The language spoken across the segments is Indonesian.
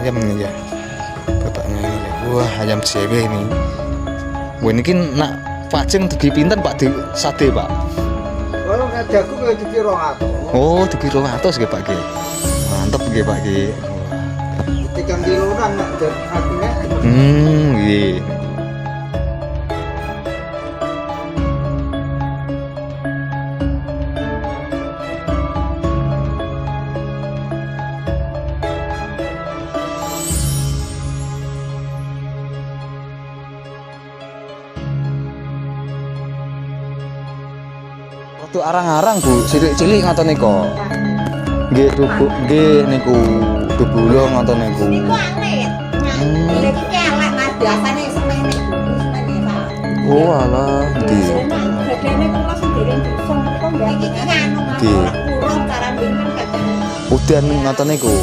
ayam nih ya, bapaknya ini ya. Wah, ayam JW ini. Wah, ini kan nak pacing dugi pinten Pak di sate Pak? Kalau nggak jagung ya dugi 200. Oh, dugi 200 nggih Pak nggih. Mantep nggih Pak nggih. 3 kiloan nak harganya. Nggih. Waktu arang-arang Bu, cilik-cilik ngoten niku. Nggih, tubuh nggih niku dubulung ngoten niku. Niku alit. Ini kelek Mas, biasane semene Pak. Oh, alah, nggih. Gedene kula sendiri dusung kok mbak iki nganu Mas. Nggih. Kurang cara bingung kadang. Udan ngoten niku.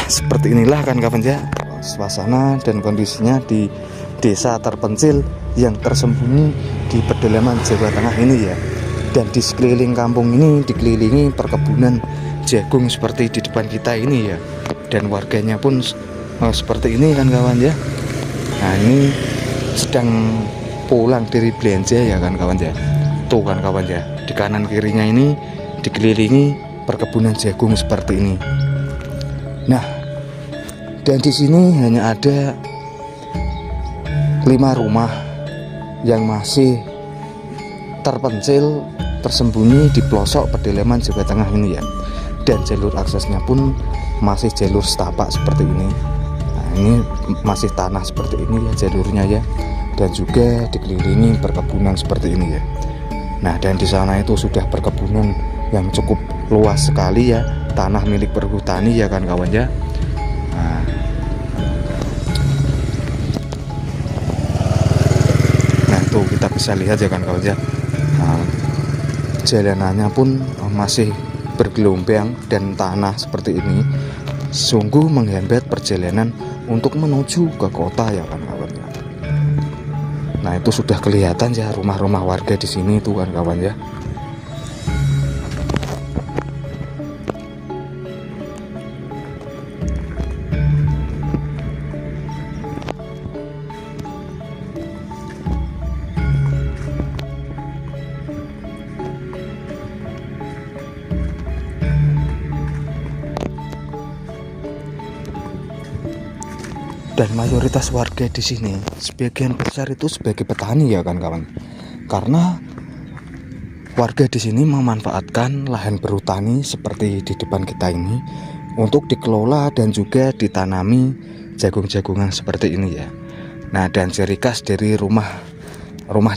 Seperti inilah kan kawan ya suasana dan kondisinya di desa terpencil yang tersembunyi di pedalaman Jawa Tengah ini ya. Dan di sekeliling kampung ini dikelilingi perkebunan jagung seperti di depan kita ini ya. Dan warganya pun seperti ini kan kawan ya. Nah, ini sedang pulang dari belanja ya kan kawan ya. Tuh kan kawan ya, di kanan kirinya ini dikelilingi perkebunan jagung seperti ini. Nah, dan di sini hanya ada 5 rumah yang masih terpencil, tersembunyi di pelosok pedalaman Jawa Tengah ini ya. Dan jalur aksesnya pun masih jalur setapak seperti ini. Nah, ini masih tanah seperti ini ya jalurnya ya. Dan juga dikelilingi perkebunan seperti ini ya. Nah, dan di sana itu sudah perkebunan yang cukup luas sekali ya, tanah milik perhutani ya kan kawan ya. Nah, tuh kita bisa lihat ya kan kawan ya. Nah, jalanannya pun masih bergelombang dan tanah seperti ini sungguh menghambat perjalanan untuk menuju ke kota ya kan kawan ya. Nah, itu sudah kelihatan ya rumah-rumah warga di sini tuh kan kawan ya. Dan mayoritas warga di sini sebagian besar itu sebagai petani ya kan kawan. Karena warga di sini memanfaatkan lahan berhutani seperti di depan kita ini untuk dikelola dan juga ditanami jagung-jagungan seperti ini ya. Nah, dan ciri khas dari rumah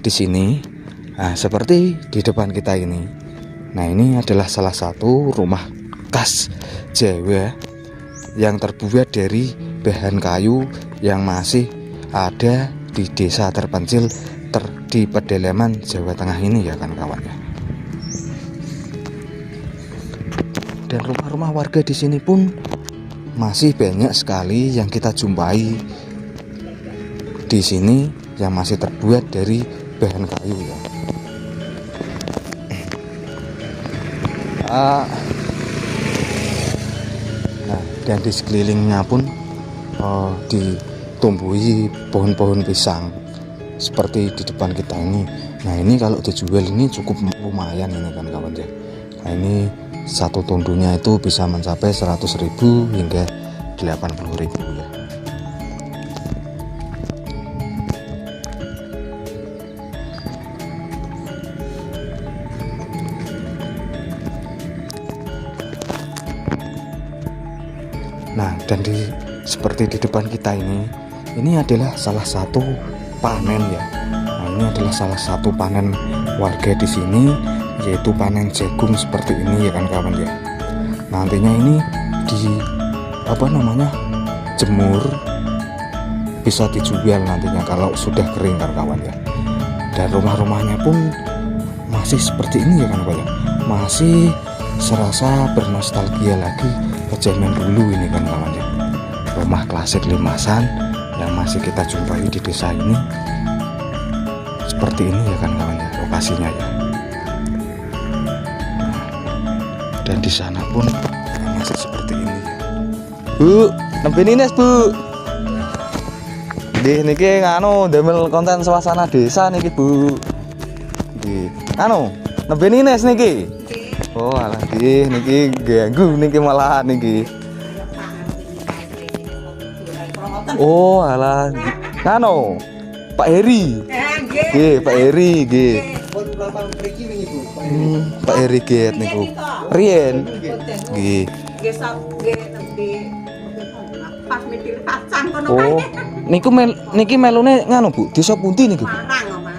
di sini, nah, seperti di depan kita ini. Nah, ini adalah salah satu rumah khas Jawa yang terbuat dari bahan kayu yang masih ada di desa terpencil di pedalaman Jawa Tengah ini ya kan kawan ya. Dan rumah-rumah warga di sini pun masih banyak sekali yang kita jumpai di sini yang masih terbuat dari bahan kayu ya. Nah, dan di sekelilingnya pun ditumbuhi pohon-pohon pisang seperti di depan kita ini. Nah, ini kalau dijual ini cukup lumayan ini kan kawan ya. Nah, ini satu tundunya itu bisa mencapai 100.000 hingga 80.000 ya. Nah, dan seperti di depan kita ini adalah salah satu panen ya. Nah, ini adalah salah satu panen warga di sini, yaitu panen jagung seperti ini ya kan kawan ya. Nantinya ini jemur, bisa dijual nantinya kalau sudah kering kan kawan ya. Dan rumah-rumahnya pun masih seperti ini ya kan kawan ya. Masih serasa bernostalgia lagi ke zaman dulu ini kan kawan ya. Rumah klasik limasan yang masih kita jumpai di desa ini seperti ini ya kan kawan ya, lokasinya ya. Dan di sana pun masih seperti ini ya. Bu, nembe Nines Bu. Nggih niki nganu damel konten suasana desa niki Bu. Nggih. Anu, nembe Nines niki. Oh alah nggih niki ganggu niki malah niki. Oh alah. Nganu Pak Heri. Nggih, Pak Heri nggih. Pun lapang mriki wingi Bu. Pak Heri get niku. Riyen. Nggih. Nggih sok nggih nembe pas mitir kacang kono Oh, niki melune nganu Bu, desa pundi niki Bu? Semarang Mas.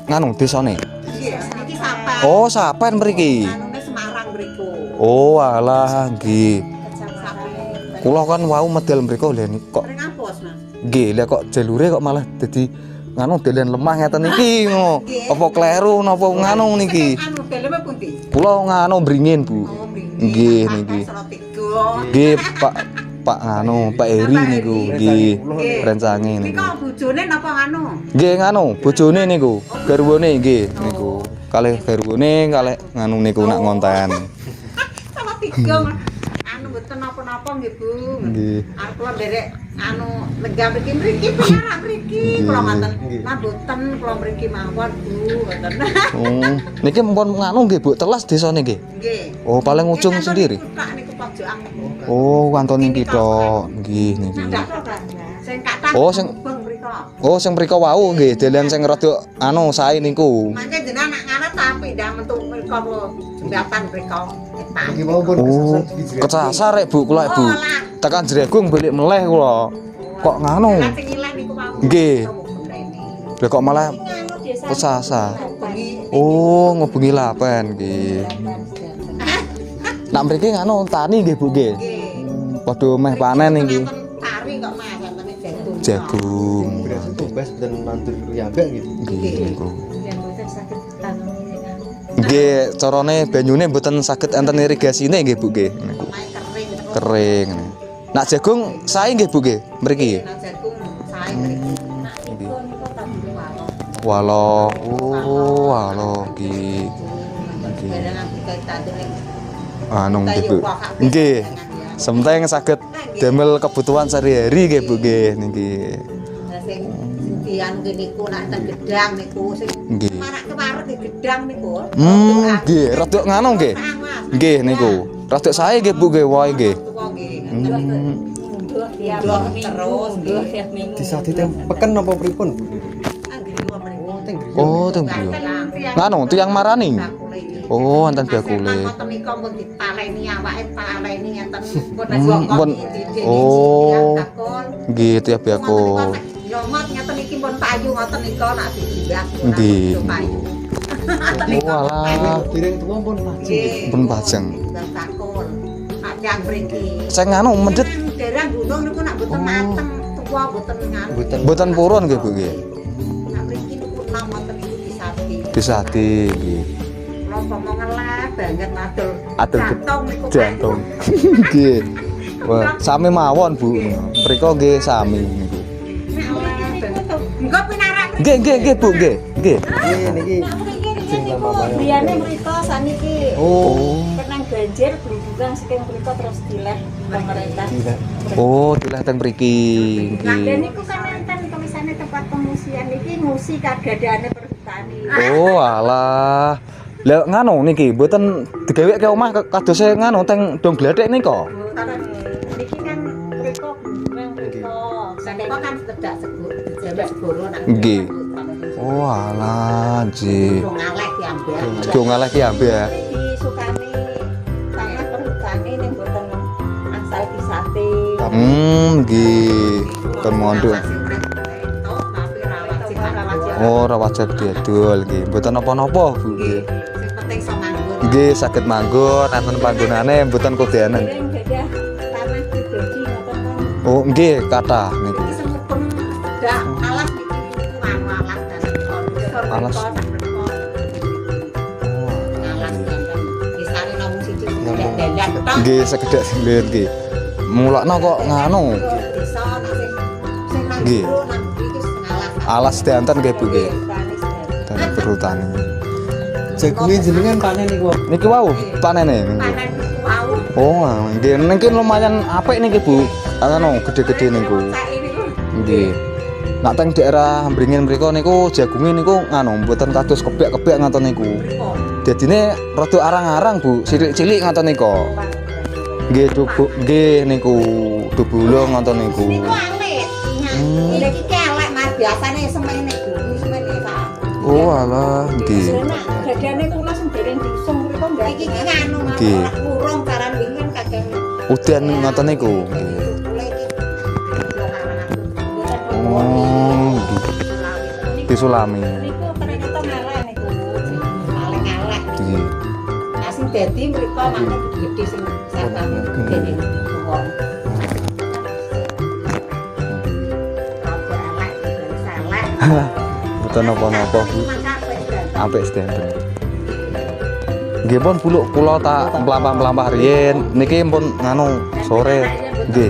Nganu desane. Nggih, niki Sapan. Oh, Sapan mriki. Anune Semarang mriku. Oh, alah nggih. Sapan. Kula kan wau medal mriku lho kok Ring Apus Mas. nggih, lha kok jalure kok malah dadi nganu dalan lemah ngeten iki ngono. Apa kleru napa nganu niki? Anu daleme pundi? Kula nganu bringin Bu. Oh, mriki. Nggih niki. Nggih, Pak nganu, Pak Heri niku nggih. Rencange Niki niku. bojone napa anu? Nggih nganu, bojone niku, garwane nggih niku. Kalih garwane, kalih nganu niku nak ngonten. Sama tiga Mas. Anu mboten napa-napa nggih Bu. Nggih. Arep kula nderek anu lega mriki penyarak mriki kula ngoten. Nah mboten kula mriki mawon Bu, ngoten. Oh, niki mpun nganu nggih Bu, telas desane nggih. Nggih. Oh, paling ujung sendiri. Niku pojokan. Oh, kanton niki tok. Nggih niki. Sing kathah. Oh, sing mriko wau nggih, dalan sing rada anu sae niku. Mangke jenengan nak ngarep tapi ndak metu mriko jembatan mriko. Iki mau pun Oh, kecasar rek Bu kula Bu. Tekan Jregung balik meleh kula. Kok nganu? Lah sing ileh niku mau. Nggih. Lah kok malah kesasar. Oh, ngobengi lapen nggih. Nak mriki nganu tani nggih Bu nggih. Padha meh panen iki. Tari kok Mas wonten jagung. Jagung. berasa tumbas dan nandur riambak gitu. Nggih niku. Nggih, carane banyune mboten saged enten irigasine nggih Bu nggih niku. Kering. Nak jagung sae nggih Bu nggih mriki. Nak jagung sae mriki. Nak niku tambah Walo, oh walo nggih. Barang kita tandur Anu nggih Bu. Nggih. Semteng saged damel kebutuhan sehari-hari nggih Bu nggih niki. sing dian niku nak teng gedang niku sing Nggih. marak kewarek di gedang niku. Nggih, rada nganu nggih. Nggih niku. Rada sae nggih Bu nggih wae nggih. Terus Disatite peken apa pripun Bu? Oh, teng brio. Nganu tiyang marani. Oh, enten bakule. Ngoten nika pun ditaleni awake taleni ngeten Pun oh. Nggih, tiap bakul. Nyomot ngeten iki pun payu ngoten nika nak dibiak. Nggih. Oh alah. Piring tuwa pun pajeng. Pun pajeng. Bakul. Nak yang mriki. Sing nganu medhet. Derang gunung niku nak mboten mateng Wah, boten nganu. Mboten purun nggih Bu nggih. Nah, mriki purna wonten iku disati. Disati nggih. Kula ngomong ngeleh banget adol. Adol Jantung niku. jantung. Nggih. Wah, sami mawon Bu. Mriko nggih sami niku. Enggak pinarak. Nggih Bu nggih. Nggih. Niki sing lama banget. Biane mriko saniki Oh, kenang banjir berhubungan saking mriko terus dileh pemerintah. gila. Oh, dileh teng mriki. Nah, dan Nggih. niku kan enten tulisane tempat pengungsian iki ngusi kagadane perhutani. Oh, alah. Lah nganu niki mboten digaweke omah kados nganu teng Dong Gladek nika. Niki kan mriko nang mriko Sanika kan sedak segur, dijawab segoro nak. Nggih. Oh, alah, nggih. Wong alek diambil. Go ngalih ki ambe ya. disukani tanah perhutani ning boten asal disate. Nggih. Kon mondok. Oh, rawat jedul nggih. Mboten napa-napa, Bu nggih. Sing penting iso nganggur. Nggih, saged manggon, enten panggonane mboten kodeanen. Dereng gadah tanah pribadi ngoten kan. Oh, nggih, kathah niku. Iki semupun dak alas iki anu alas dan Alas. Alas dan disare namung siji dalan tok. Nggih, sekedhik sindir nggih. Mulakno kok nganu. Desa sing nang Nggih. jero nang iki alas. Alas dianten nggih, Bu nggih. Panis dan Tanah perhutani. Jagunge jenengan panen niku. Niki wau panene niku. Panen wau. Oh, nggih niki lumayan apik niki, Bu. Anu gede-gede niku. Nggih. Nak teng daerah Mbringin mriku niku jagunge niku nganu mboten kados kebek-kebek ngoten niku. Dadine rada arang-arang, Bu. Cilik-cilik ngoten niku. Nggih, nggih niku dubulung ngoten niku. Niku alit. Ini iki kelek mas biasane semene Bu. Semene Pak. Oh, alah, nggih. Senak gadane kula sing dereng diusung mriko mbak. Iki nganu Nggih. malah kurung karan wingin kadang. Udan ngoten niku. Nggih. Mulai iki. Oh, nggih. Disulami. Niku ternyata ngalah niku. Paling elek. Nggih. Nah sing dadi mriko makne gede sing sakane gede wong. Rada elek, selek. Mboten napa-napa, Bu. Apik sedanten. Nggih pun buluk kula tak mlampah-mlampah riyen. Niki pun nganu sore. Nggih.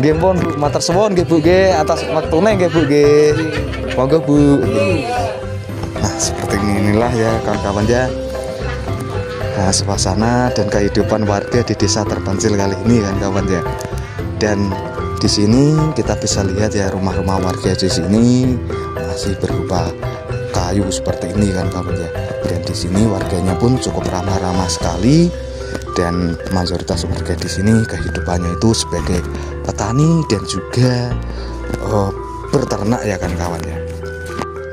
Nggih pun Bu, matur suwun nggih Bu nggih atas waktune nggih Bu nggih. Monggo Bu. Nah, seperti inilah ya kawan-kawan ya. Nah, suasana dan kehidupan warga di desa terpencil kali ini kan kawan ya. Dan di sini kita bisa lihat ya rumah-rumah warga di sini masih berupa kayu seperti ini kan kawan ya. Dan di sini warganya pun cukup ramah-ramah sekali dan mayoritas warga di sini kehidupannya itu sebagai petani dan juga berternak ya kan kawan ya.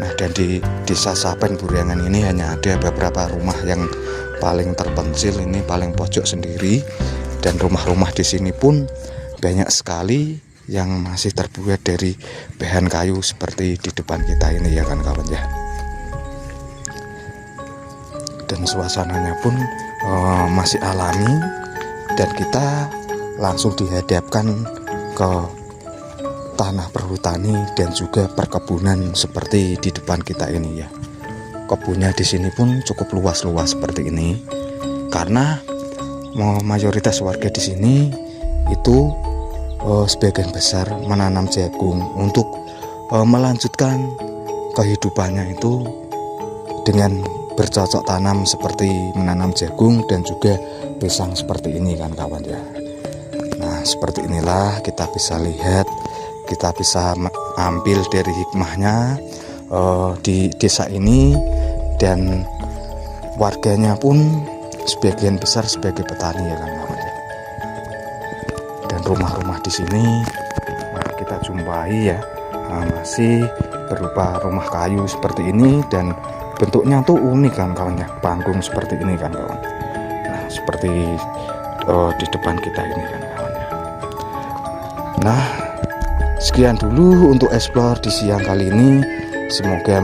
Nah, dan di desa Sapen Buryangan ini hanya ada beberapa rumah yang paling terpencil ini paling pojok sendiri dan rumah-rumah di sini pun banyak sekali yang masih terbuat dari bahan kayu seperti di depan kita ini ya kan kawan ya. Dan suasananya pun masih alami dan kita langsung dihadapkan ke tanah perhutani dan juga perkebunan seperti di depan kita ini ya. Kebunnya di sini pun cukup luas-luas seperti ini karena mayoritas warga di sini itu sebagian besar menanam jagung untuk melanjutkan kehidupannya itu dengan bercocok tanam seperti menanam jagung dan juga pisang seperti ini kan kawan ya. Nah, seperti inilah kita bisa lihat, kita bisa ambil dari hikmahnya di desa ini dan warganya pun sebagian besar sebagai petani ya kan kawan ya. Dan rumah-rumah di sini kita jumpai ya masih berupa rumah kayu seperti ini dan bentuknya tuh unik kan kawan ya, panggung seperti ini kan kawan. Nah, seperti di depan kita ini kan kawan ya. Nah, sekian dulu untuk explore di siang kali ini. Semoga